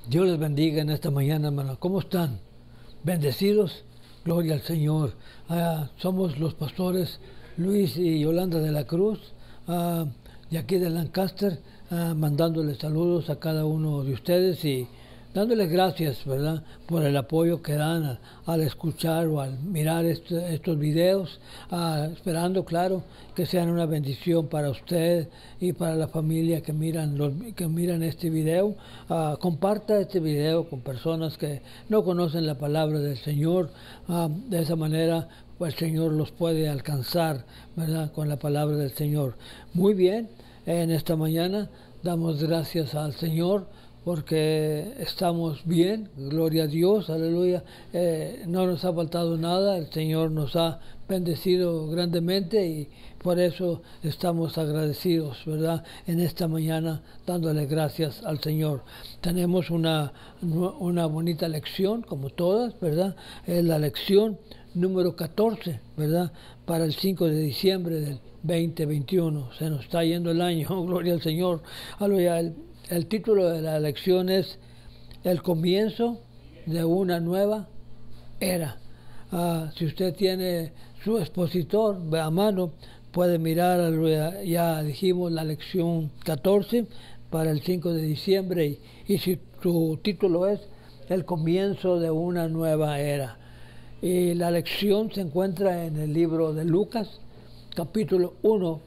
Dios les bendiga en esta mañana, hermano. ¿Cómo están? ¿Bendecidos? Gloria al Señor. Somos los pastores Luis y Yolanda de la Cruz, de aquí de Lancaster, mandándoles saludos a cada uno de ustedes y dándoles gracias, ¿verdad?, por el apoyo que dan al escuchar o al mirar estos videos, esperando, claro, que sean una bendición para usted y para la familia que miran este video. Comparta este video con personas que no conocen la palabra del Señor. De esa manera, pues, el Señor los puede alcanzar, ¿verdad?, con la palabra del Señor. Muy bien, en esta mañana damos gracias al Señor porque estamos bien, gloria a Dios, aleluya. No nos ha faltado nada, el Señor nos ha bendecido grandemente y por eso estamos agradecidos, ¿verdad?, en esta mañana, dándole gracias al Señor. Tenemos una bonita lección, como todas, ¿verdad? Es la lección número 14, ¿verdad?, para el 5 de diciembre del 2021. Se nos está yendo el año, gloria al Señor, aleluya. El título de la lección es El comienzo de una nueva era. Si usted tiene su expositor a mano, puede mirar, ya dijimos, la lección 14 para el 5 de diciembre y si su título es El comienzo de una nueva era. Y la lección se encuentra en el libro de Lucas, capítulo 1,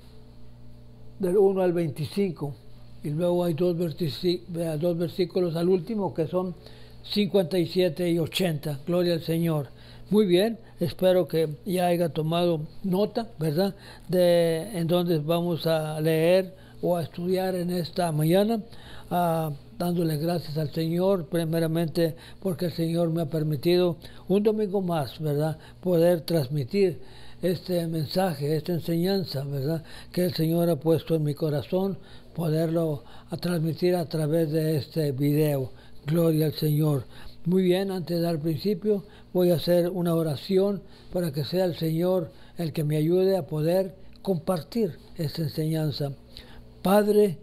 del 1 al 25. Y luego hay dos versículos al último que son 57 y 80. Gloria al Señor. Muy bien, espero que ya haya tomado nota, ¿verdad?, de en dónde vamos a leer o a estudiar en esta mañana, dándole gracias al Señor, primeramente porque el Señor me ha permitido un domingo más, ¿verdad?, poder transmitir este mensaje, esta enseñanza, ¿verdad?, que el Señor ha puesto en mi corazón, poderlo transmitir a través de este video. Gloria al Señor. Muy bien, antes de dar principio, voy a hacer una oración para que sea el Señor el que me ayude a poder compartir esta enseñanza. Padre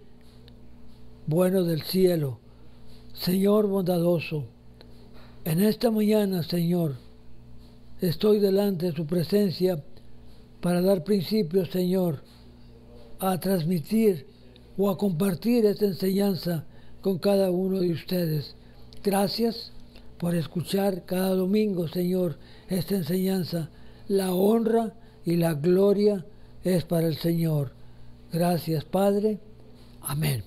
bueno del cielo, Señor bondadoso, en esta mañana, Señor, estoy delante de su presencia para dar principio, Señor, a transmitir o a compartir esta enseñanza con cada uno de ustedes. Gracias por escuchar cada domingo, Señor, esta enseñanza. La honra y la gloria es para el Señor. Gracias, Padre. Amén.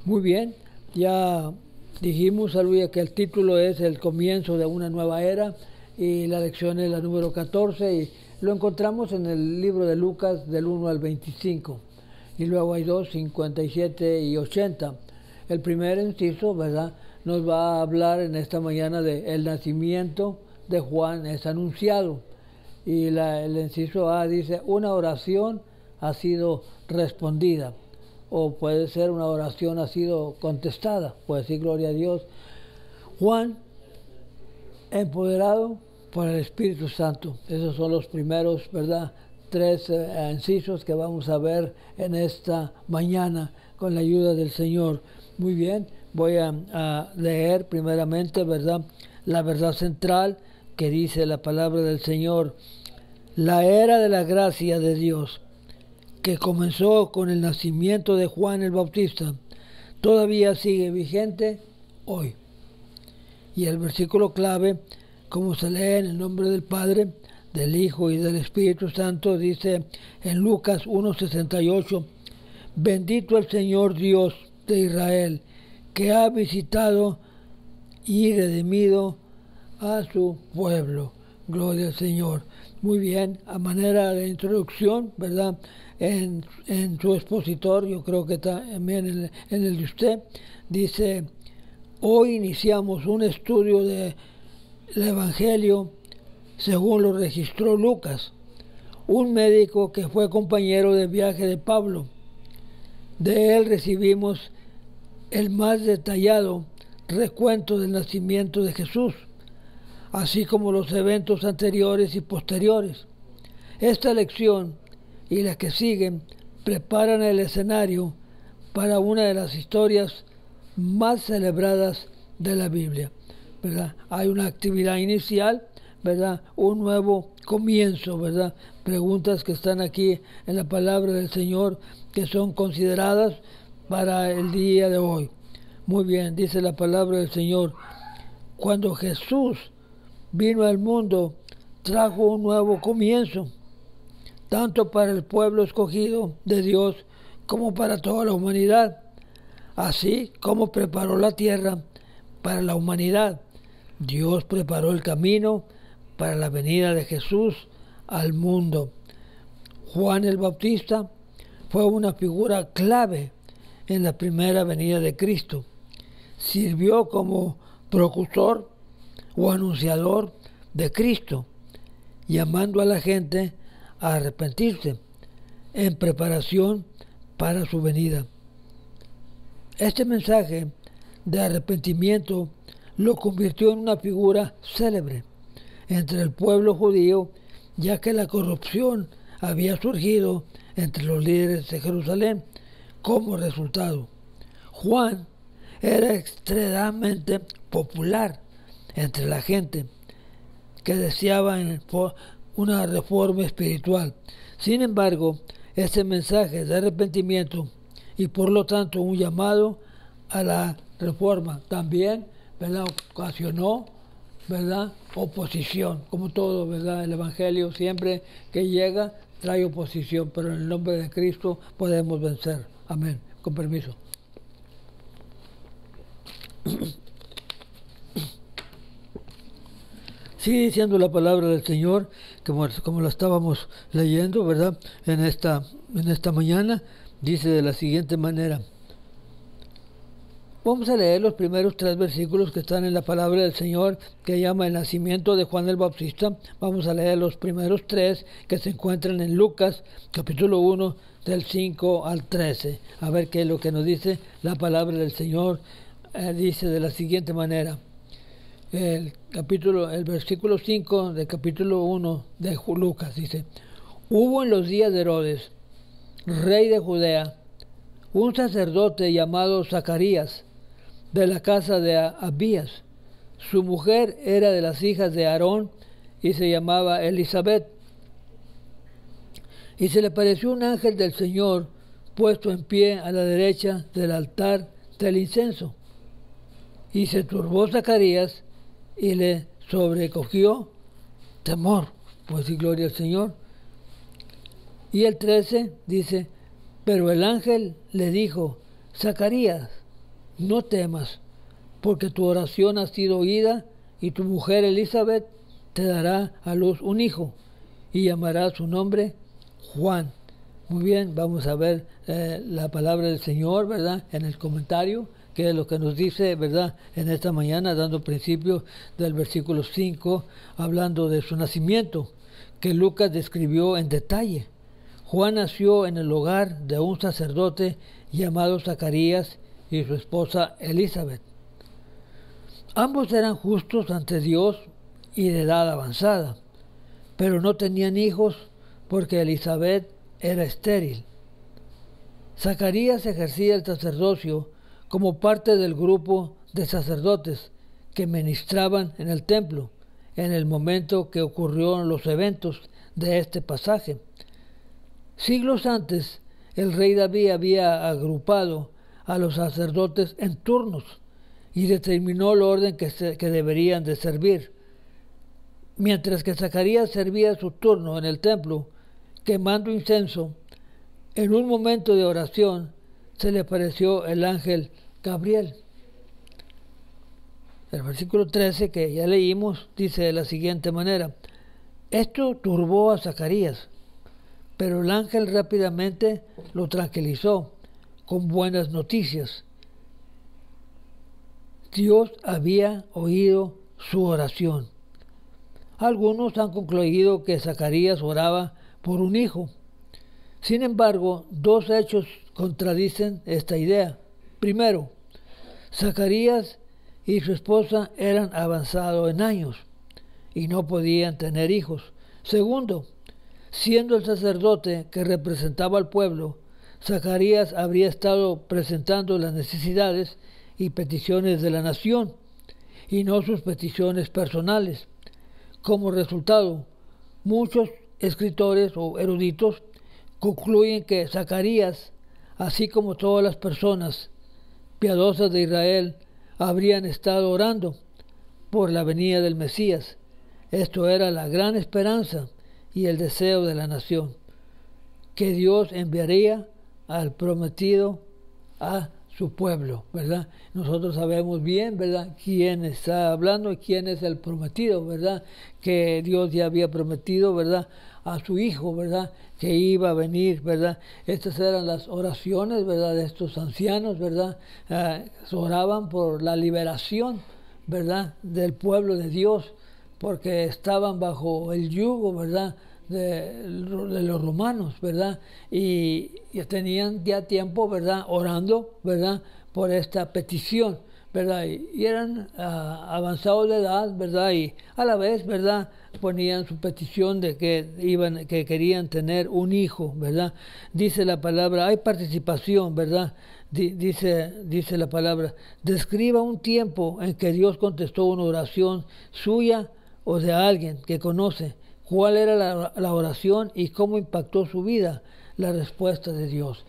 Muy bien, ya dijimos, aleluya, que el título es El comienzo de una nueva era y la lección es la número 14 y lo encontramos en el libro de Lucas del 1 al 25. Y luego hay 57 y 80. El primer inciso, ¿verdad?, nos va a hablar en esta mañana de el nacimiento de Juan es anunciado. Y el inciso A dice, una oración ha sido respondida. O puede ser una oración ha sido contestada. Puede decir gloria a Dios. Juan, empoderado por el Espíritu Santo. Esos son los primeros, ¿verdad?, tres incisos que vamos a ver en esta mañana con la ayuda del Señor. Muy bien, voy a leer primeramente, ¿verdad?, la verdad central que dice la palabra del Señor. La era de la gracia de Dios, que comenzó con el nacimiento de Juan el Bautista, todavía sigue vigente hoy. Y el versículo clave, como se lee en el nombre del Padre, del Hijo y del Espíritu Santo, dice en Lucas 1:68, bendito el Señor Dios de Israel, que ha visitado y redimido a su pueblo. Gloria al Señor. Muy bien, a manera de introducción, ¿verdad?, en su expositor, yo creo que también en el de usted, dice, hoy iniciamos un estudio del Evangelio según lo registró Lucas, un médico que fue compañero de viaje de Pablo. De él recibimos el más detallado recuento del nacimiento de Jesús, así como los eventos anteriores y posteriores. Esta lección y las que siguen preparan el escenario para una de las historias más celebradas de la Biblia, ¿verdad? Hay una actividad inicial, ¿verdad? Un nuevo comienzo, ¿verdad? Preguntas que están aquí en la palabra del Señor que son consideradas para el día de hoy. Muy bien, dice la palabra del Señor. Cuando Jesús vino al mundo, trajo un nuevo comienzo, tanto para el pueblo escogido de Dios como para toda la humanidad, así como preparó la tierra para la humanidad. Dios preparó el camino para la venida de Jesús al mundo. Juan el Bautista fue una figura clave en la primera venida de Cristo. Sirvió como precursor o anunciador de Cristo, llamando a la gente a arrepentirse en preparación para su venida. Este mensaje de arrepentimiento lo convirtió en una figura célebre entre el pueblo judío, ya que la corrupción había surgido entre los líderes de Jerusalén como resultado. Juan era extremadamente popular entre la gente que deseaba una reforma espiritual. Sin embargo, este mensaje de arrepentimiento y por lo tanto un llamado a la reforma también, ¿verdad?, ocasionó, ¿verdad?, oposición, como todo, ¿verdad? El Evangelio siempre que llega trae oposición, pero en el nombre de Cristo podemos vencer. Amén. Con permiso. Sigue diciendo la palabra del Señor, como la estábamos leyendo, ¿verdad? En esta mañana, dice de la siguiente manera. Vamos a leer los primeros 3 versículos que están en la palabra del Señor, que llama el nacimiento de Juan el Bautista. Vamos a leer los primeros 3 que se encuentran en Lucas, capítulo 1, del 5 al 13. A ver qué es lo que nos dice la palabra del Señor. Dice de la siguiente manera. El versículo 5 del capítulo 1 de Lucas dice: Hubo en los días de Herodes, rey de Judea, un sacerdote llamado Zacarías, de la casa de Abías. Su mujer era de las hijas de Aarón y se llamaba Elizabeth. Y se le pareció un ángel del Señor puesto en pie a la derecha del altar del incienso. Y se turbó Zacarías y le sobrecogió temor. Pues sí, gloria al Señor. Y el 13 dice: Pero el ángel le dijo: Zacarías, no temas, porque tu oración ha sido oída, y tu mujer Elizabeth te dará a luz un hijo, y llamará su nombre Juan. Muy bien, vamos a ver la palabra del Señor, ¿verdad?, en el comentario, que es lo que nos dice, ¿verdad?, en esta mañana, dando principio del versículo 5, hablando de su nacimiento, que Lucas describió en detalle. Juan nació en el hogar de un sacerdote llamado Zacarías y su esposa Elizabeth. Ambos eran justos ante Dios y de edad avanzada, pero no tenían hijos porque Elizabeth era estéril. Zacarías ejercía el sacerdocio como parte del grupo de sacerdotes que ministraban en el templo en el momento que ocurrieron los eventos de este pasaje. Siglos antes, el rey David había agrupado a los sacerdotes en turnos y determinó el orden que deberían de servir. Mientras que Zacarías servía su turno en el templo, quemando incienso, en un momento de oración se le apareció el ángel Gabriel. El versículo 13 que ya leímos dice de la siguiente manera: Esto turbó a Zacarías, pero el ángel rápidamente lo tranquilizó con buenas noticias. Dios había oído su oración. Algunos han concluido que Zacarías oraba por un hijo. Sin embargo, 2 hechos contradicen esta idea. Primero, Zacarías y su esposa eran avanzados en años y no podían tener hijos. Segundo, siendo el sacerdote que representaba al pueblo, Zacarías habría estado presentando las necesidades y peticiones de la nación y no sus peticiones personales. Como resultado, muchos escritores o eruditos concluyen que Zacarías, así como todas las personas piadosas de Israel, habrían estado orando por la venida del Mesías. Esto era la gran esperanza y el deseo de la nación, que Dios enviaría al prometido a su pueblo, ¿verdad? Nosotros sabemos bien, ¿verdad?, quién está hablando y quién es el prometido, ¿verdad?, que Dios ya había prometido, ¿verdad?, a su hijo, ¿verdad?, que iba a venir, ¿verdad? Estas eran las oraciones, ¿verdad?, de estos ancianos, ¿verdad? Oraban por la liberación, ¿verdad?, del pueblo de Dios, porque estaban bajo el yugo, ¿verdad?, de los romanos, ¿verdad? Y tenían ya tiempo, ¿verdad?, orando, ¿verdad?, por esta petición, ¿verdad? Y eran avanzados de edad, ¿verdad? Y a la vez, ¿verdad?, ponían su petición de que querían tener un hijo, ¿verdad? Dice la palabra, hay participación, ¿verdad? Dice la palabra, describa un tiempo en que Dios contestó una oración suya o de alguien que conoce. ¿Cuál era la oración y cómo impactó su vida? La respuesta de Dios.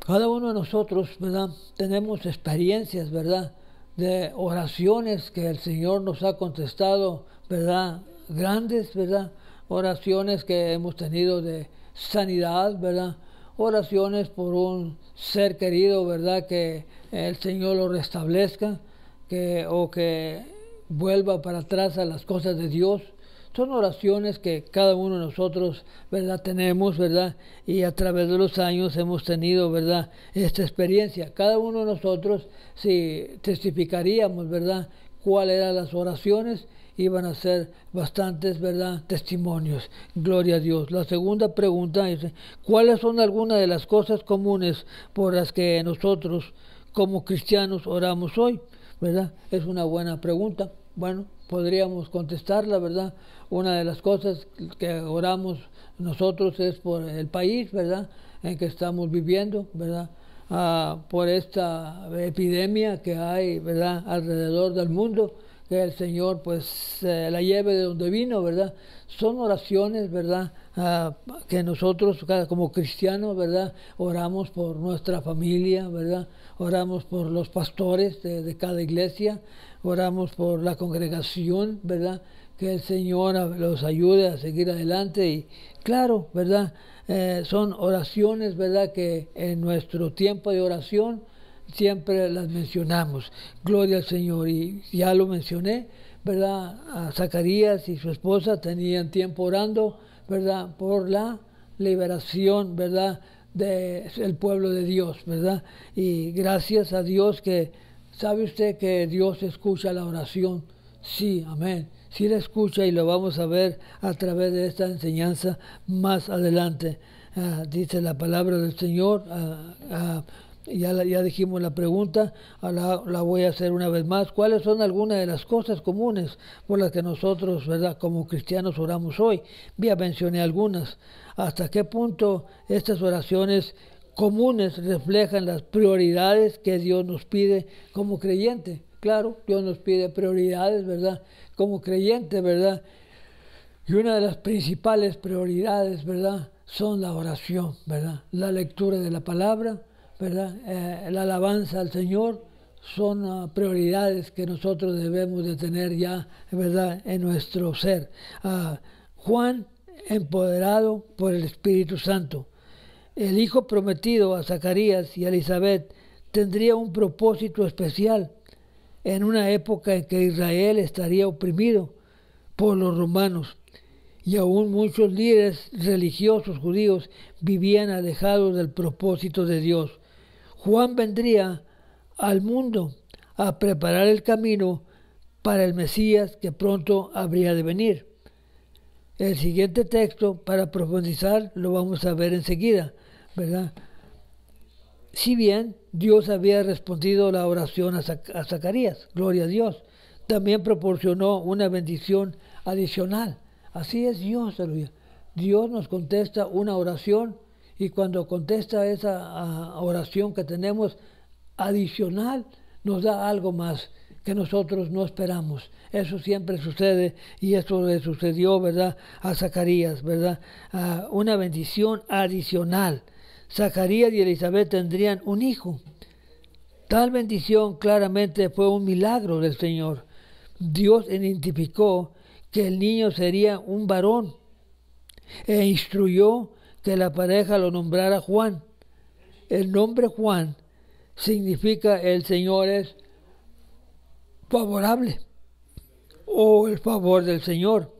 Cada uno de nosotros, ¿verdad?, tenemos experiencias, ¿verdad?, de oraciones que el Señor nos ha contestado, ¿verdad?, grandes, ¿verdad?, oraciones que hemos tenido de sanidad, ¿verdad?, oraciones por un ser querido, ¿verdad?, que el Señor lo restablezca, o que vuelva para atrás a las cosas de Dios. Son oraciones que cada uno de nosotros, ¿verdad?, tenemos, ¿verdad?, y a través de los años hemos tenido, ¿verdad?, esta experiencia. Cada uno de nosotros, si testificaríamos, ¿verdad?, cuáles eran las oraciones, iban a ser bastantes, ¿verdad?, testimonios. Gloria a Dios. La segunda pregunta es, ¿cuáles son algunas de las cosas comunes por las que nosotros como cristianos oramos hoy? ¿Verdad? Es una buena pregunta. Bueno, podríamos contestarla, ¿verdad? Una de las cosas que oramos nosotros es por el país, ¿verdad?, en que estamos viviendo, ¿verdad?, por esta epidemia que hay, ¿verdad?, alrededor del mundo, que el Señor pues la lleve de donde vino, ¿verdad? Son oraciones, ¿verdad?, que nosotros como cristianos, ¿verdad?, oramos por nuestra familia, ¿verdad?, oramos por los pastores de cada iglesia, oramos por la congregación, ¿verdad?, que el Señor los ayude a seguir adelante. Y claro, ¿verdad?, son oraciones, ¿verdad?, que en nuestro tiempo de oración siempre las mencionamos. Gloria al Señor. Y ya lo mencioné, ¿verdad?, a Zacarías y su esposa tenían tiempo orando, ¿verdad?, por la liberación, ¿verdad?, del pueblo de Dios, ¿verdad? Y gracias a Dios que, ¿sabe usted que Dios escucha la oración? Sí, amén. Sí la escucha, y lo vamos a ver a través de esta enseñanza más adelante. Dice la palabra del Señor. Ya dijimos la pregunta, la voy a hacer una vez más. ¿Cuáles son algunas de las cosas comunes por las que nosotros, ¿verdad?, como cristianos oramos hoy? Ya mencioné algunas. ¿Hasta qué punto estas oraciones comunes reflejan las prioridades que Dios nos pide como creyente? Claro, Dios nos pide prioridades, ¿verdad?, como creyente, ¿verdad? Y una de las principales prioridades, ¿verdad?, son la oración, ¿verdad?, la lectura de la palabra, ¿verdad?, la alabanza al Señor. Son prioridades que nosotros debemos de tener ya, ¿verdad?, en nuestro ser. Juan, empoderado por el Espíritu Santo. El hijo prometido a Zacarías y a Elizabeth tendría un propósito especial en una época en que Israel estaría oprimido por los romanos, y aún muchos líderes religiosos judíos vivían alejados del propósito de Dios. Juan vendría al mundo a preparar el camino para el Mesías que pronto habría de venir. El siguiente texto, para profundizar, lo vamos a ver enseguida, ¿verdad? Si bien Dios había respondido la oración a Zacarías, gloria a Dios, también proporcionó una bendición adicional. Así es Dios, aleluya. Dios nos contesta una oración, y cuando contesta esa oración que tenemos adicional, nos da algo más, que nosotros no esperamos. Eso siempre sucede y eso le sucedió, ¿verdad?, a Zacarías, ¿verdad? Una bendición adicional. Zacarías y Elizabeth tendrían un hijo. Tal bendición claramente fue un milagro del Señor. Dios identificó que el niño sería un varón e instruyó que la pareja lo nombrara Juan. El nombre Juan significa el Señor es favorable o el favor del Señor.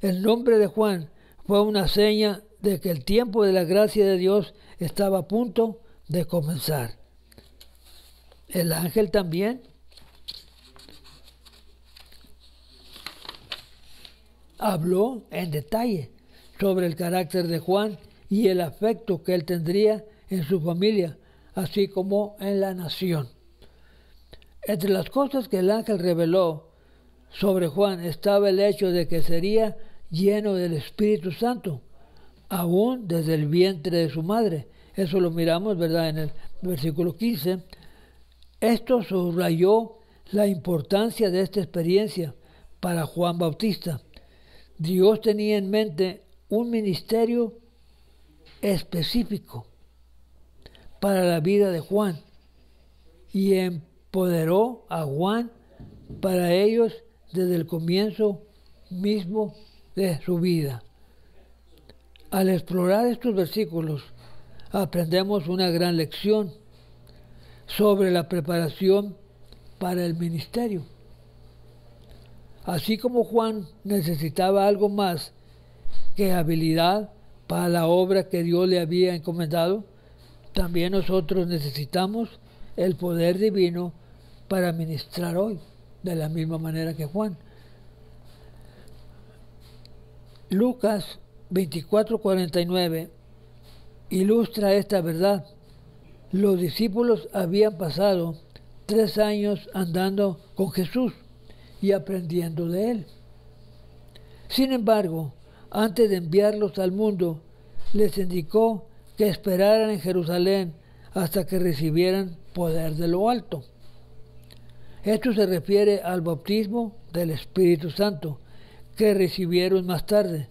El nombre de Juan fue una seña de que el tiempo de la gracia de Dios estaba a punto de comenzar. El ángel también habló en detalle sobre el carácter de Juan y el afecto que él tendría en su familia, así como en la nación. Entre las cosas que el ángel reveló sobre Juan estaba el hecho de que sería lleno del Espíritu Santo, aún desde el vientre de su madre. Eso lo miramos, ¿verdad?, en el versículo 15. Esto subrayó la importancia de esta experiencia para Juan Bautista. Dios tenía en mente un ministerio específico para la vida de Juan y empoderó a Juan para ellos desde el comienzo mismo de su vida. Al explorar estos versículos aprendemos una gran lección sobre la preparación para el ministerio. Así como Juan necesitaba algo más que habilidad para la obra que Dios le había encomendado, también nosotros necesitamos el poder divino para ministrar hoy, de la misma manera que Juan. Lucas 24:49 ilustra esta verdad. Los discípulos habían pasado 3 años andando con Jesús y aprendiendo de él. Sin embargo, antes de enviarlos al mundo, les indicó que esperaran en Jerusalén hasta que recibieran poder de lo alto. Esto se refiere al bautismo del Espíritu Santo que recibieron más tarde,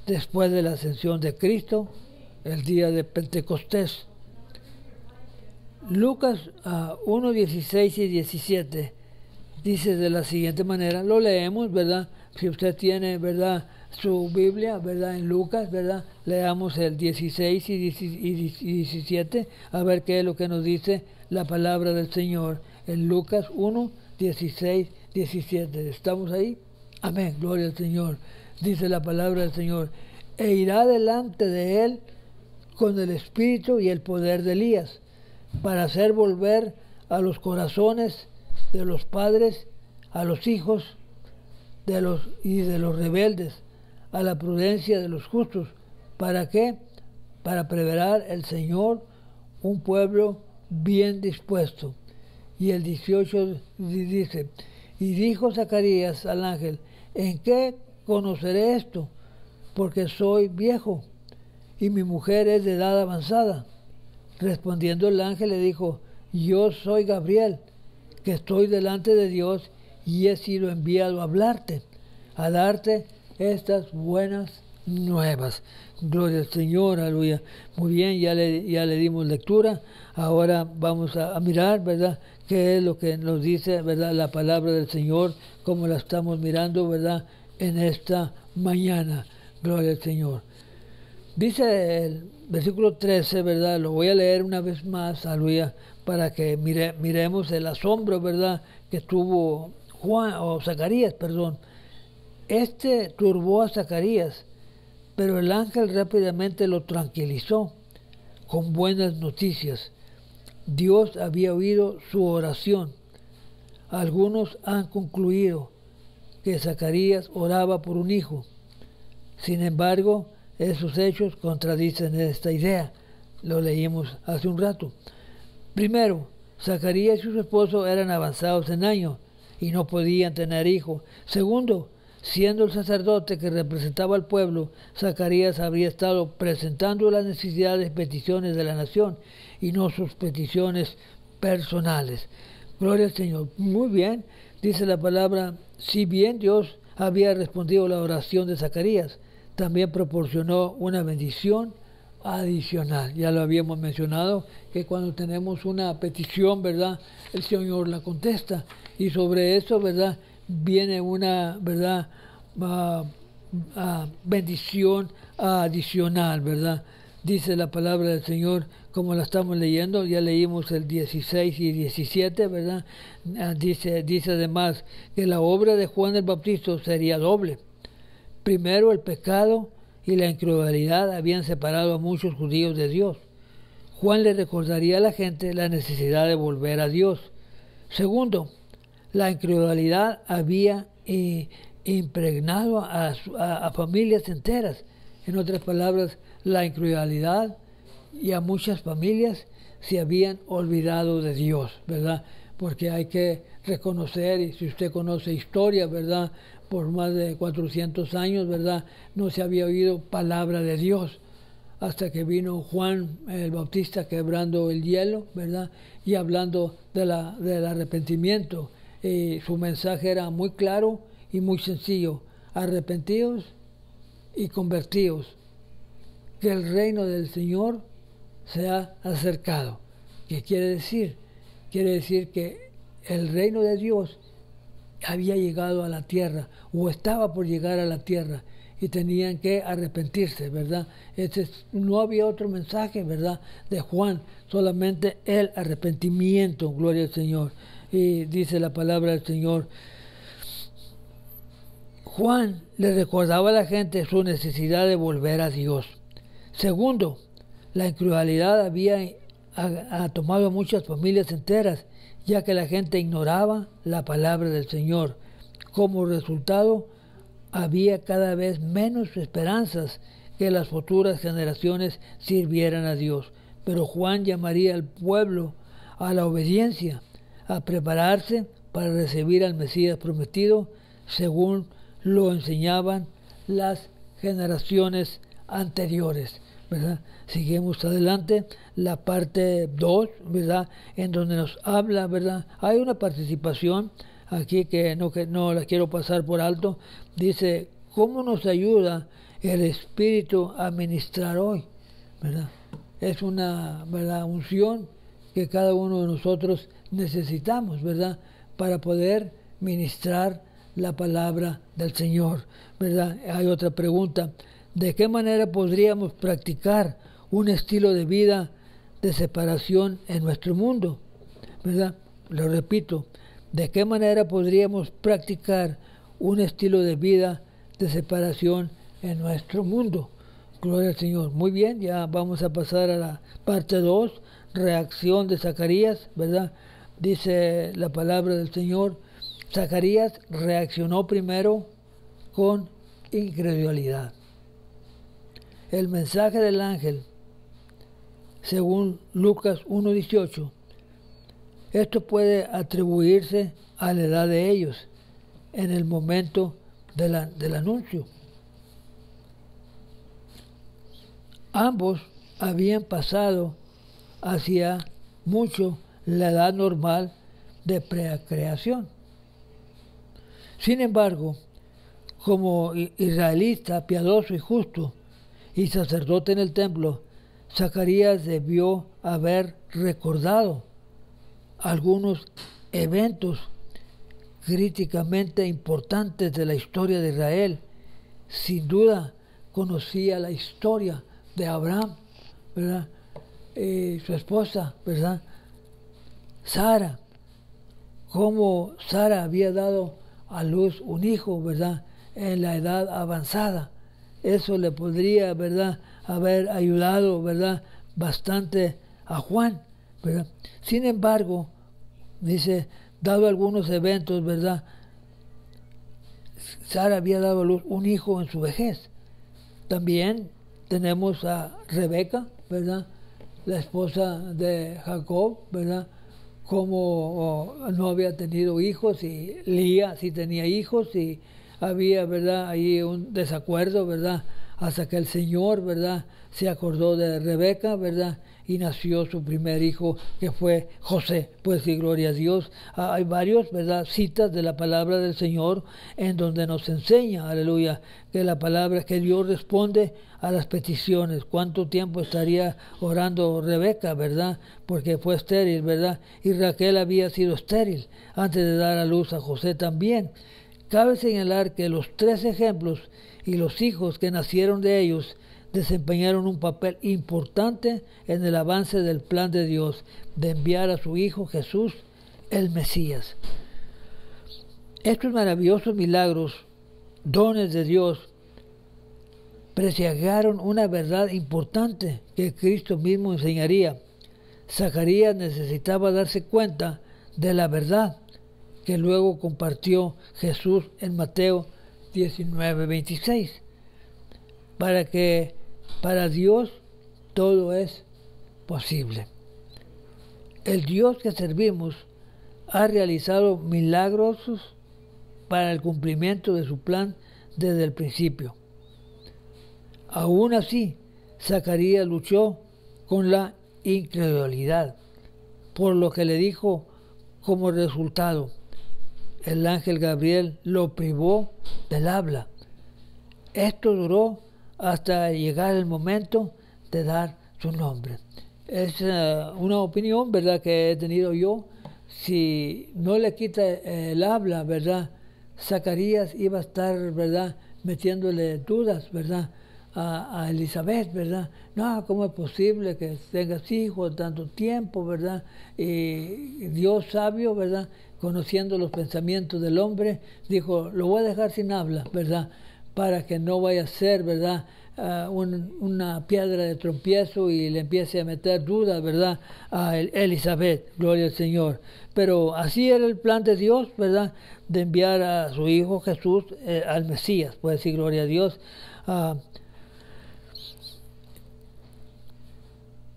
después de la ascensión de Cristo, el día de Pentecostés. Lucas 1:16 y 17 dice de la siguiente manera, lo leemos, ¿verdad? Si usted tiene, ¿verdad?, su Biblia, ¿verdad?, en Lucas, ¿verdad?, leamos el 16 y 17, a ver qué es lo que nos dice la palabra del Señor. En Lucas 1, 16, 17. ¿Estamos ahí? Amén, gloria al Señor. Dice la palabra del Señor, e irá delante de él con el espíritu y el poder de Elías, para hacer volver a los corazones de los padres a los hijos de los rebeldes, a la prudencia de los justos. ¿Para qué? Para preparar el Señor un pueblo bien dispuesto. Y el 18 dice, y dijo Zacarías al ángel, ¿en qué conoceré esto? Porque soy viejo y mi mujer es de edad avanzada. Respondiendo el ángel le dijo, yo soy Gabriel, que estoy delante de Dios y he sido enviado a hablarte, a darte estas buenas nuevas. Gloria al Señor, aleluya. Muy bien, ya le dimos lectura. Ahora vamos a mirar, ¿verdad?, qué es lo que nos dice, ¿verdad?, la palabra del Señor, como la estamos mirando, ¿verdad?, en esta mañana. Gloria al Señor. Dice el versículo 13, ¿verdad? Lo voy a leer una vez más, aleluya, para que miremos el asombro, ¿verdad?, que tuvo Zacarías, perdón. Este turbó a Zacarías, pero el ángel rápidamente lo tranquilizó con buenas noticias. Dios había oído su oración. Algunos han concluido que Zacarías oraba por un hijo. Sin embargo, esos hechos contradicen esta idea. Lo leímos hace un rato. Primero, Zacarías y su esposo eran avanzados en años y no podían tener hijos. Segundo, siendo el sacerdote que representaba al pueblo, Zacarías habría estado presentando las necesidades y peticiones de la nación y no sus peticiones personales. Gloria al Señor. Muy bien, dice la palabra, si bien Dios había respondido a la oración de Zacarías, también proporcionó una bendición adicional. Ya lo habíamos mencionado, que cuando tenemos una petición, ¿verdad?, el Señor la contesta. Y sobre eso, ¿verdad?, viene una, ¿verdad?, bendición adicional, ¿verdad? Dice la palabra del Señor, como la estamos leyendo, ya leímos el 16 y 17, ¿verdad? Dice además que la obra de Juan el Bautista sería doble. Primero, el pecado y la incredulidad habían separado a muchos judíos de Dios. Juan le recordaría a la gente la necesidad de volver a Dios. Segundo, la incredulidad había impregnado a familias enteras. En otras palabras, la incredulidad y a muchas familias se habían olvidado de Dios, ¿verdad? Porque hay que reconocer, y si usted conoce historia, ¿verdad?, por más de 400 años, ¿verdad?, no se había oído palabra de Dios hasta que vino Juan el Bautista quebrando el hielo, ¿verdad?, y hablando del arrepentimiento. Su mensaje era muy claro y muy sencillo: arrepentidos y convertidos, que el reino del Señor se ha acercado. ¿Qué quiere decir? Quiere decir que el reino de Dios había llegado a la tierra, o estaba por llegar a la tierra, y tenían que arrepentirse, ¿verdad? No había otro mensaje, ¿verdad?, de Juan, solamente el arrepentimiento, gloria al Señor. Y dice la palabra del Señor, Juan le recordaba a la gente su necesidad de volver a Dios. Segundo, la incredulidad había tomado a muchas familias enteras, ya que la gente ignoraba la palabra del Señor. Como resultado, había cada vez menos esperanzas que las futuras generaciones sirvieran a Dios. Pero Juan llamaría al pueblo a la obediencia, a prepararse para recibir al Mesías prometido, según lo enseñaban las generaciones anteriores, ¿verdad? Seguimos adelante, la parte 2, ¿verdad?, en donde nos habla, ¿verdad? Hay una participación aquí que no la quiero pasar por alto. Dice, ¿cómo nos ayuda el Espíritu a ministrar hoy? ¿Verdad? Es una, ¿verdad?, unción que cada uno de nosotros necesitamos, ¿verdad?, para poder ministrar la palabra del Señor, ¿verdad? Hay otra pregunta: ¿de qué manera podríamos practicar un estilo de vida de separación en nuestro mundo? ¿Verdad? Lo repito, ¿de qué manera podríamos practicar un estilo de vida de separación en nuestro mundo? Gloria al Señor. Muy bien, ya vamos a pasar a la parte 2, reacción de Zacarías, ¿verdad? Dice la palabra del Señor, Zacarías reaccionó primero con incredulidad. El mensaje del ángel, según Lucas 1:18, esto puede atribuirse a la edad de ellos en el momento del anuncio. Ambos habían pasado hacia mucho la edad normal de procreación. Sin embargo, como israelita piadoso y justo y sacerdote en el templo, Zacarías debió haber recordado algunos eventos críticamente importantes de la historia de Israel. Sin duda conocía la historia de Abraham, ¿verdad? Su esposa, ¿verdad?, Sara, cómo Sara había dado a luz un hijo, ¿verdad?, en la edad avanzada. Eso le podría, ¿verdad?, haber ayudado, ¿verdad?, bastante a Juan, ¿verdad? Sin embargo, dice, dado algunos eventos, ¿verdad?, Sara había dado a luz un hijo en su vejez. También tenemos a Rebeca, ¿verdad?, la esposa de Jacob, ¿verdad?, como no había tenido hijos, y Lía sí tenía hijos, y había, ¿verdad?, ahí un desacuerdo, ¿verdad?, hasta que el Señor, ¿verdad?, se acordó de Rebeca, ¿verdad?, y nació su primer hijo, que fue José. Pues sí, gloria a Dios. Hay varios, ¿verdad?, citas de la palabra del Señor en donde nos enseña, aleluya, que la palabra, que Dios responde a las peticiones. ¿Cuánto tiempo estaría orando Rebeca, verdad? Porque fue estéril, ¿verdad? Y Raquel había sido estéril antes de dar a luz a José también. Cabe señalar que los tres ejemplos y los hijos que nacieron de ellos desempeñaron un papel importante en el avance del plan de Dios de enviar a su Hijo Jesús, el Mesías. Estos maravillosos milagros, dones de Dios, presagiaron una verdad importante que Cristo mismo enseñaría. Zacarías necesitaba darse cuenta de la verdad que luego compartió Jesús en Mateo 19:26, para Dios todo es posible. El Dios que servimos ha realizado milagros para el cumplimiento de su plan desde el principio. Aún así, Zacarías luchó con la incredulidad, por lo que le dijo como resultado: el ángel Gabriel lo privó del habla. Esto duró hasta llegar el momento de dar su nombre. Es una opinión, ¿verdad?, que he tenido yo. Si no le quita el habla, ¿verdad?, Zacarías iba a estar, ¿verdad?, metiéndole dudas, ¿verdad?, a Elizabeth, ¿verdad? No, ¿cómo es posible que tengas hijos tanto tiempo, ¿verdad? Y Dios sabio, ¿verdad?, conociendo los pensamientos del hombre, dijo: lo voy a dejar sin habla, ¿verdad?, para que no vaya a ser, ¿verdad?, una piedra de tropiezo y le empiece a meter dudas, ¿verdad?, a Elizabeth, gloria al Señor. Pero así era el plan de Dios, ¿verdad?, de enviar a su Hijo Jesús, al Mesías, puede decir, gloria a Dios.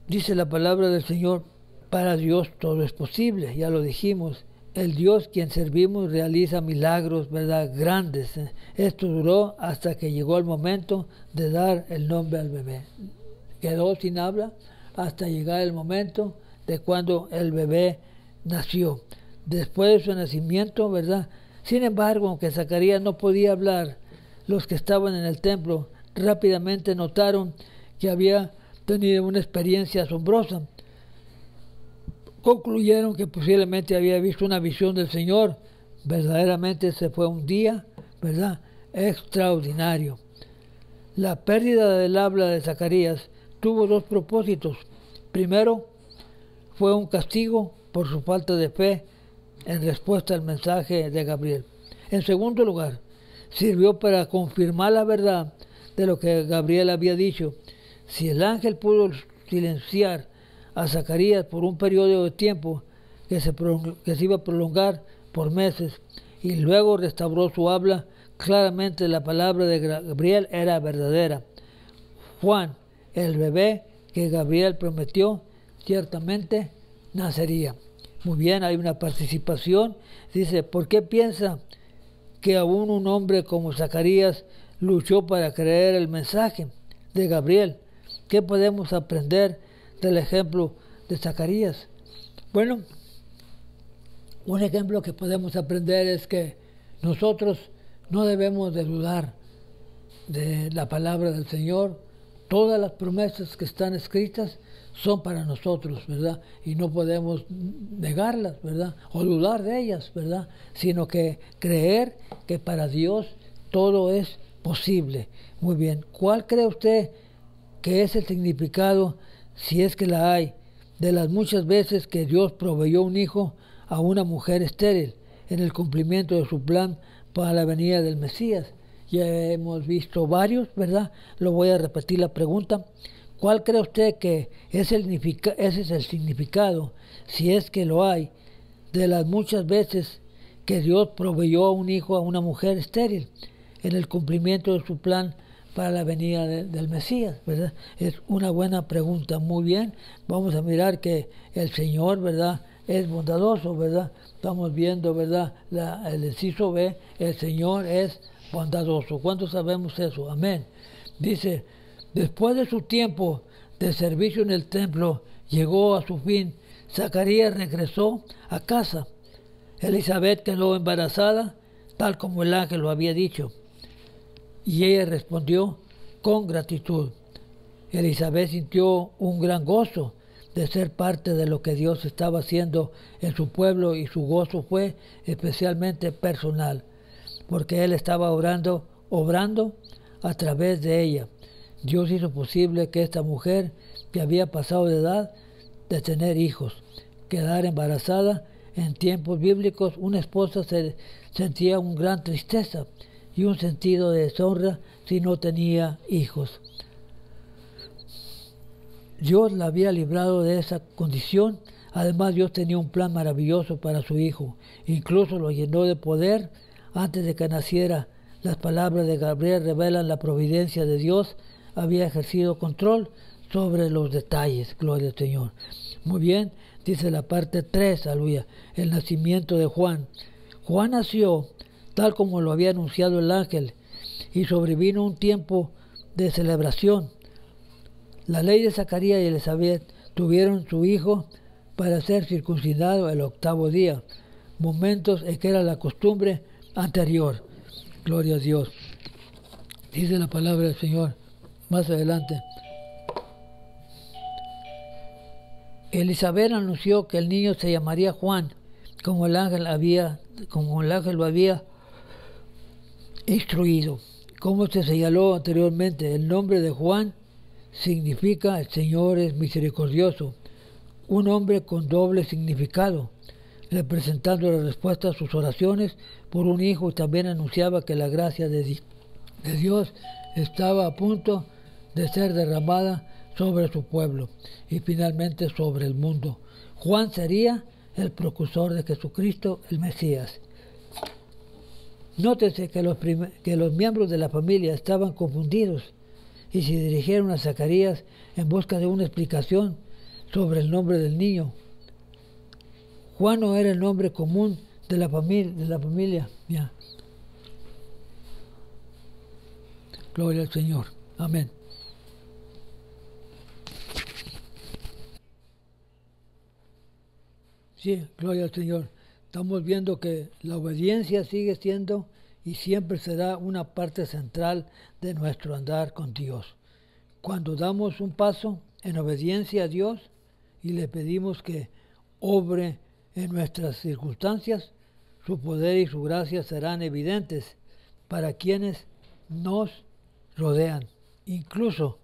Dice la palabra del Señor: para Dios todo es posible, ya lo dijimos. El Dios quien servimos realiza milagros, ¿verdad?, grandes. Esto duró hasta que llegó el momento de dar el nombre al bebé. Quedó sin habla hasta llegar el momento de cuando el bebé nació. Después de su nacimiento, ¿verdad? Sin embargo, aunque Zacarías no podía hablar, los que estaban en el templo rápidamente notaron que había tenido una experiencia asombrosa. Concluyeron que posiblemente había visto una visión del Señor. Verdaderamente ese fue un día, ¿verdad?, extraordinario. La pérdida del habla de Zacarías tuvo dos propósitos. Primero, fue un castigo por su falta de fe en respuesta al mensaje de Gabriel. En segundo lugar, sirvió para confirmar la verdad de lo que Gabriel había dicho. Si el ángel pudo silenciar a Zacarías por un periodo de tiempo que se iba a prolongar por meses, y luego restauró su habla, claramente la palabra de Gabriel era verdadera. Juan, el bebé que Gabriel prometió, ciertamente nacería. Muy bien, hay una participación. Dice: ¿por qué piensa que aún un hombre como Zacarías luchó para creer el mensaje de Gabriel? ¿Qué podemos aprender del ejemplo de Zacarías? Bueno, un ejemplo que podemos aprender es que nosotros no debemos de dudar de la palabra del Señor. Todas las promesas que están escritas son para nosotros, ¿verdad? Y no podemos negarlas, ¿verdad?, o dudar de ellas, ¿verdad?, sino que creer que para Dios todo es posible. Muy bien, ¿cuál cree usted que es el significado, si es que la hay, de las muchas veces que Dios proveyó un hijo a una mujer estéril en el cumplimiento de su plan para la venida del Mesías? Ya hemos visto varios, ¿verdad? Lo voy a repetir la pregunta. ¿Cuál cree usted que ese es el significado, si es que lo hay, de las muchas veces que Dios proveyó un hijo a una mujer estéril en el cumplimiento de su plan para la venida del Mesías, ¿verdad? Es una buena pregunta. Muy bien, vamos a mirar que el Señor, ¿verdad?, es bondadoso, ¿verdad? Estamos viendo, ¿verdad?, el inciso B: el Señor es bondadoso. ¿Cuántos sabemos eso? Amén. Dice: después de su tiempo de servicio en el templo, llegó a su fin. Zacarías regresó a casa. Elizabeth quedó embarazada, tal como el ángel lo había dicho. Y ella respondió con gratitud. Elizabeth sintió un gran gozo de ser parte de lo que Dios estaba haciendo en su pueblo, y su gozo fue especialmente personal, porque Él estaba obrando a través de ella. Dios hizo posible que esta mujer, que había pasado de edad de tener hijos, quedara embarazada. En tiempos bíblicos, una esposa sentía una gran tristeza y un sentido de deshonra si no tenía hijos. Dios la había librado de esa condición. Además, Dios tenía un plan maravilloso para su hijo. Incluso lo llenó de poder antes de que naciera. Las palabras de Gabriel revelan la providencia de Dios. Había ejercido control sobre los detalles. Gloria al Señor. Muy bien, dice la parte 3, aleluya, el nacimiento de Juan. Juan nació tal como lo había anunciado el ángel, y sobrevino un tiempo de celebración. La ley de Zacarías y Elizabeth tuvieron su hijo para ser circuncidado el 8º día, momentos en que era la costumbre anterior. Gloria a Dios. Dice la palabra del Señor más adelante. Elizabeth anunció que el niño se llamaría Juan, como el ángel lo había instruido. Como se señaló anteriormente, el nombre de Juan significa el Señor es misericordioso, un hombre con doble significado, representando la respuesta a sus oraciones por un hijo, y también anunciaba que la gracia de Dios estaba a punto de ser derramada sobre su pueblo y finalmente sobre el mundo. Juan sería el precursor de Jesucristo, el Mesías. Nótese que los miembros de la familia estaban confundidos y se dirigieron a Zacarías en busca de una explicación sobre el nombre del niño. Juan no era el nombre común de la familia. Ya. Gloria al Señor. Amén. Sí, gloria al Señor. Estamos viendo que la obediencia sigue siendo y siempre será una parte central de nuestro andar con Dios. Cuando damos un paso en obediencia a Dios y le pedimos que obre en nuestras circunstancias, su poder y su gracia serán evidentes para quienes nos rodean, incluso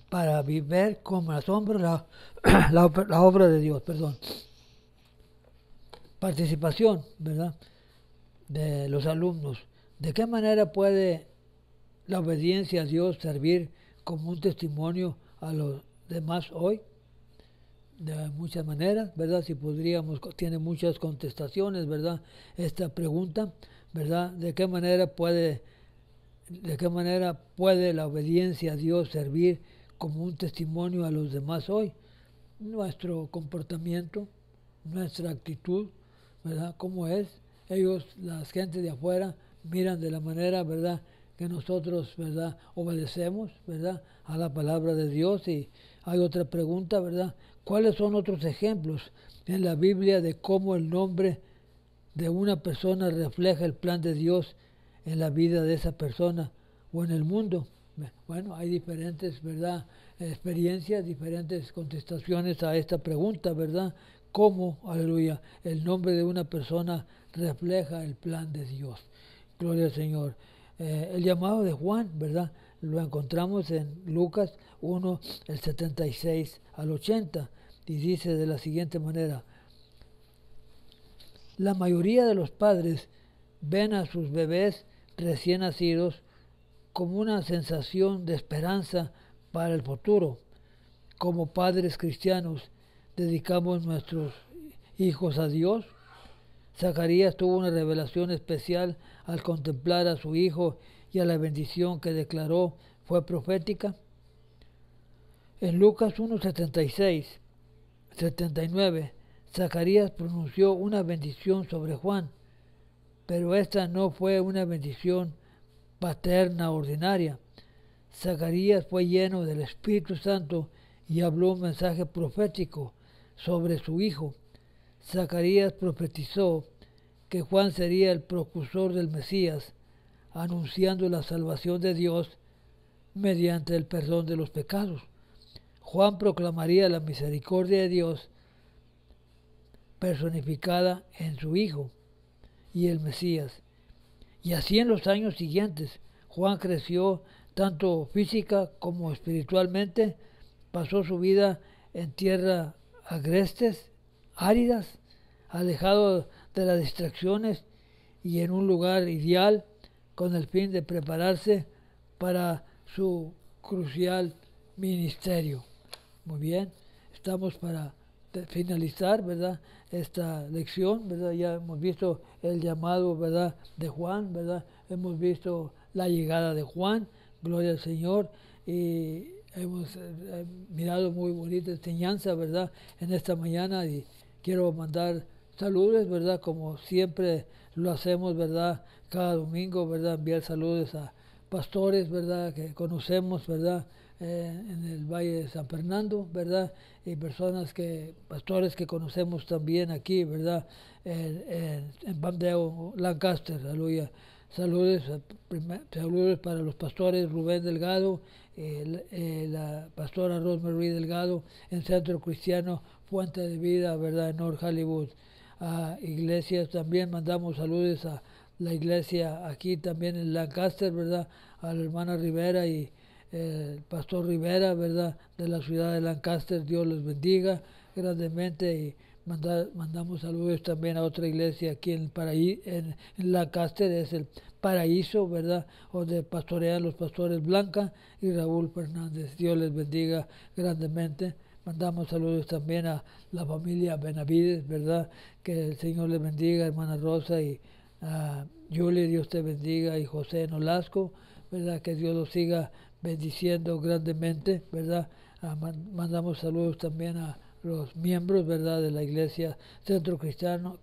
para vivir como asombro la obra de Dios. Participación, ¿verdad?, de los alumnos. ¿De qué manera puede la obediencia a Dios servir como un testimonio a los demás hoy? De muchas maneras, ¿verdad? Si podríamos, tiene muchas contestaciones, ¿verdad?, esta pregunta, ¿verdad? ¿De qué manera puede la obediencia a Dios servir como un testimonio a los demás hoy? Nuestro comportamiento, nuestra actitud, ¿verdad? ¿Cómo es? Ellos, las gentes de afuera, miran de la manera, ¿verdad?, que nosotros, ¿verdad?, obedecemos, ¿verdad?, a la palabra de Dios. Y hay otra pregunta, ¿verdad? ¿Cuáles son otros ejemplos en la Biblia de cómo el nombre de una persona refleja el plan de Dios en la vida de esa persona o en el mundo? Bueno, hay diferentes, ¿verdad?, experiencias, diferentes contestaciones a esta pregunta, ¿verdad? ¿Cómo, aleluya, el nombre de una persona refleja el plan de Dios? Gloria al Señor. El llamado de Juan, ¿verdad?, lo encontramos en Lucas 1, el 76 al 80, y dice de la siguiente manera: la mayoría de los padres ven a sus bebés recién nacidos como una sensación de esperanza para el futuro. Como padres cristianos, ¿dedicamos nuestros hijos a Dios? Zacarías tuvo una revelación especial al contemplar a su hijo, y a la bendición que declaró fue profética. En Lucas 1, 79, Zacarías pronunció una bendición sobre Juan, pero esta no fue una bendición paterna ordinaria, Zacarías fue lleno del Espíritu Santo y habló un mensaje profético sobre su hijo. Zacarías profetizó que Juan sería el precursor del Mesías, anunciando la salvación de Dios mediante el perdón de los pecados. Juan proclamaría la misericordia de Dios personificada en su Hijo y el Mesías. Y así en los años siguientes, Juan creció tanto física como espiritualmente, pasó su vida en tierras agrestes, áridas, alejado de las distracciones y en un lugar ideal con el fin de prepararse para su crucial ministerio. Muy bien, estamos para finalizar, ¿verdad?, esta lección, ¿verdad? Ya hemos visto el llamado, ¿verdad?, de Juan, ¿verdad? Hemos visto la llegada de Juan, gloria al Señor, y hemos mirado muy bonita enseñanza, ¿verdad?, en esta mañana, y quiero mandar saludos, ¿verdad?, como siempre lo hacemos, ¿verdad?, cada domingo, ¿verdad?, enviar saludos a pastores, ¿verdad?, que conocemos, ¿verdad?, en el Valle de San Fernando, ¿verdad?, y pastores que conocemos también aquí, ¿verdad?, en Bandeo, Lancaster, aleluya. Saludos para los pastores Rubén Delgado, la pastora Rosemary Delgado, en Centro Cristiano Fuente de Vida, ¿verdad?, en North Hollywood. A iglesias también mandamos saludos a la iglesia aquí también en Lancaster, ¿verdad?, a la hermana Rivera y el pastor Rivera, ¿verdad?, de la ciudad de Lancaster. Dios los bendiga grandemente, y mandamos saludos también a otra iglesia aquí en Lancaster, es el Paraíso, ¿verdad?, donde pastorean los pastores Blanca y Raúl Fernández. Dios les bendiga grandemente. Mandamos saludos también a la familia Benavides, ¿verdad?, que el Señor les bendiga, hermana Rosa y a Julie, Dios te bendiga, y José Nolasco, ¿verdad?, que Dios los siga bendiciendo grandemente, ¿verdad? Mandamos saludos también a los miembros, ¿verdad?, de la iglesia Centro Cristiano,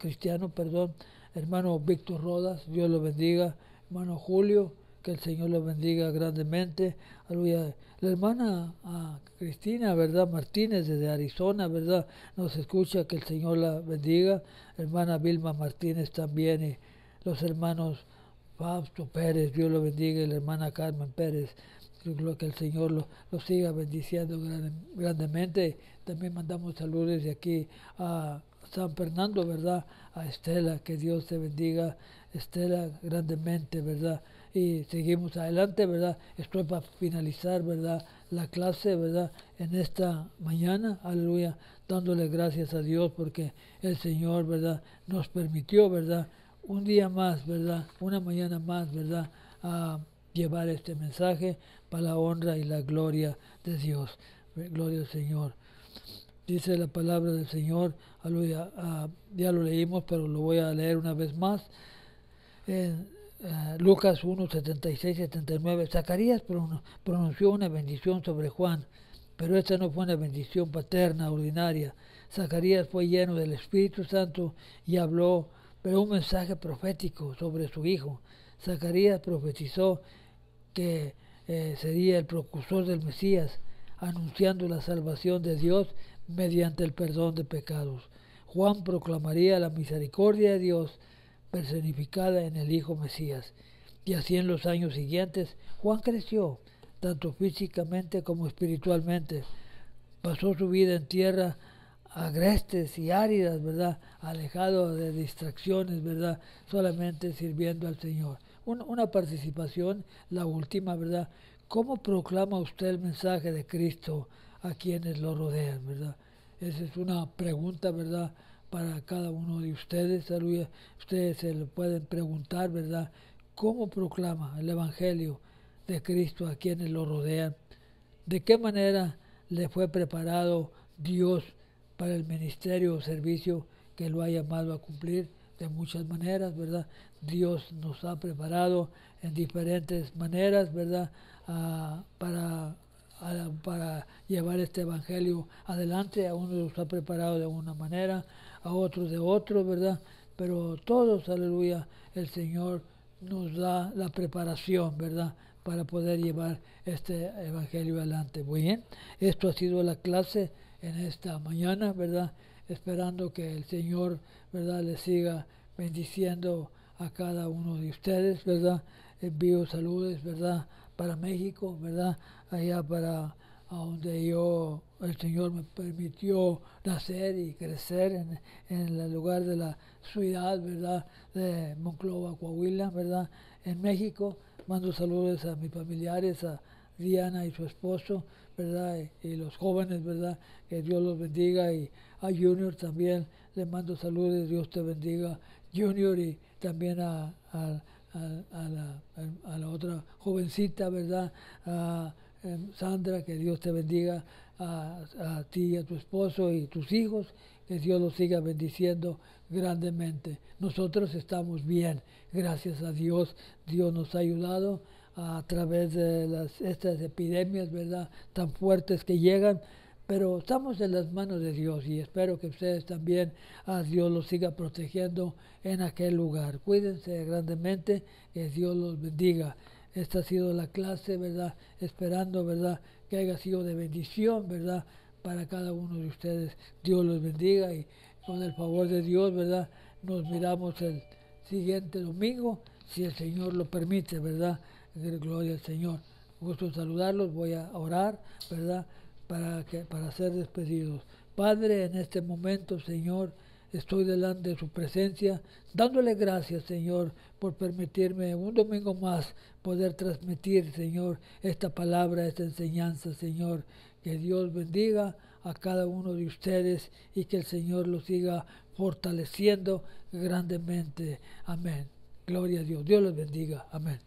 hermano Víctor Rodas, Dios lo bendiga, hermano Julio, que el Señor lo bendiga grandemente, aleluya. La hermana Cristina, ¿verdad?, Martínez desde Arizona, ¿verdad?, nos escucha, que el Señor la bendiga, hermana Vilma Martínez también, y los hermanos Fausto Pérez, Dios lo bendiga, y la hermana Carmen Pérez, que el Señor lo siga bendiciendo grandemente. También mandamos saludos de aquí a San Fernando, ¿verdad?, a Estela, que Dios te bendiga, Estela, grandemente, ¿verdad? Y seguimos adelante, ¿verdad? Estoy para finalizar, ¿verdad?, la clase, ¿verdad?, en esta mañana, aleluya, dándole gracias a Dios porque el Señor, ¿verdad?, nos permitió, ¿verdad?, un día más, ¿verdad?, una mañana más, ¿verdad?, a llevar este mensaje para la honra y la gloria de Dios. Gloria al Señor. Dice la palabra del Señor, aleluya, ya lo leímos, pero lo voy a leer una vez más. En Lucas 1, 76, 79, Zacarías pronunció una bendición sobre Juan, pero esta no fue una bendición paterna ordinaria. Zacarías fue lleno del Espíritu Santo y habló, pero un mensaje profético sobre su hijo. Zacarías profetizó que sería el precursor del Mesías, anunciando la salvación de Dios mediante el perdón de pecados. Juan proclamaría la misericordia de Dios personificada en el Hijo Mesías. Y así en los años siguientes, Juan creció, tanto físicamente como espiritualmente. Pasó su vida en tierra agrestes y áridas, ¿verdad?, alejado de distracciones, ¿verdad?, solamente sirviendo al Señor. Una participación, la última, ¿verdad? ¿Cómo proclama usted el mensaje de Cristo a quienes lo rodean, ¿verdad? Esa es una pregunta, ¿verdad?, para cada uno de ustedes, aleluya. Ustedes se lo pueden preguntar, ¿verdad? ¿Cómo proclama el Evangelio de Cristo a quienes lo rodean? ¿De qué manera le fue preparado Dios para el ministerio o servicio que lo ha llamado a cumplir? De muchas maneras, ¿verdad? Dios nos ha preparado en diferentes maneras, ¿verdad?, para llevar este evangelio adelante. A unos los ha preparado de una manera, a otros de otro, ¿verdad? Pero todos, aleluya, el Señor nos da la preparación, ¿verdad?, para poder llevar este evangelio adelante. Muy bien, esto ha sido la clase en esta mañana, ¿verdad? Esperando que el Señor, ¿verdad?, les siga bendiciendo a cada uno de ustedes, ¿verdad? Envío saludos, ¿verdad?, para México, ¿verdad?, allá para a donde el Señor me permitió nacer y crecer en el lugar de la ciudad, ¿verdad?, de Monclova, Coahuila, ¿verdad?, en México. Mando saludos a mis familiares, a Diana y su esposo, ¿verdad?, y los jóvenes, ¿verdad?, que Dios los bendiga, y a Junior también le mando saludos, Dios te bendiga, Junior, y también a la otra jovencita, ¿verdad?, Sandra, que Dios te bendiga, a ti y a tu esposo y tus hijos, que Dios los siga bendiciendo grandemente. Nosotros estamos bien, gracias a Dios. Dios nos ha ayudado a través de estas epidemias, ¿verdad?, tan fuertes que llegan, pero estamos en las manos de Dios, y espero que ustedes también, a Dios los siga protegiendo en aquel lugar. Cuídense grandemente, que Dios los bendiga. Esta ha sido la clase, ¿verdad?, esperando, ¿verdad?, que haya sido de bendición, ¿verdad?, para cada uno de ustedes. Dios los bendiga, y con el favor de Dios, ¿verdad?, nos miramos el siguiente domingo, si el Señor lo permite, ¿verdad? Gloria al Señor. Gusto saludarlos, voy a orar, ¿verdad?, para ser despedidos. Padre, en este momento, Señor, estoy delante de su presencia, dándole gracias, Señor, por permitirme un domingo más poder transmitir, Señor, esta palabra, esta enseñanza, Señor. Que Dios bendiga a cada uno de ustedes, y que el Señor los siga fortaleciendo grandemente. Amén. Gloria a Dios. Dios los bendiga. Amén.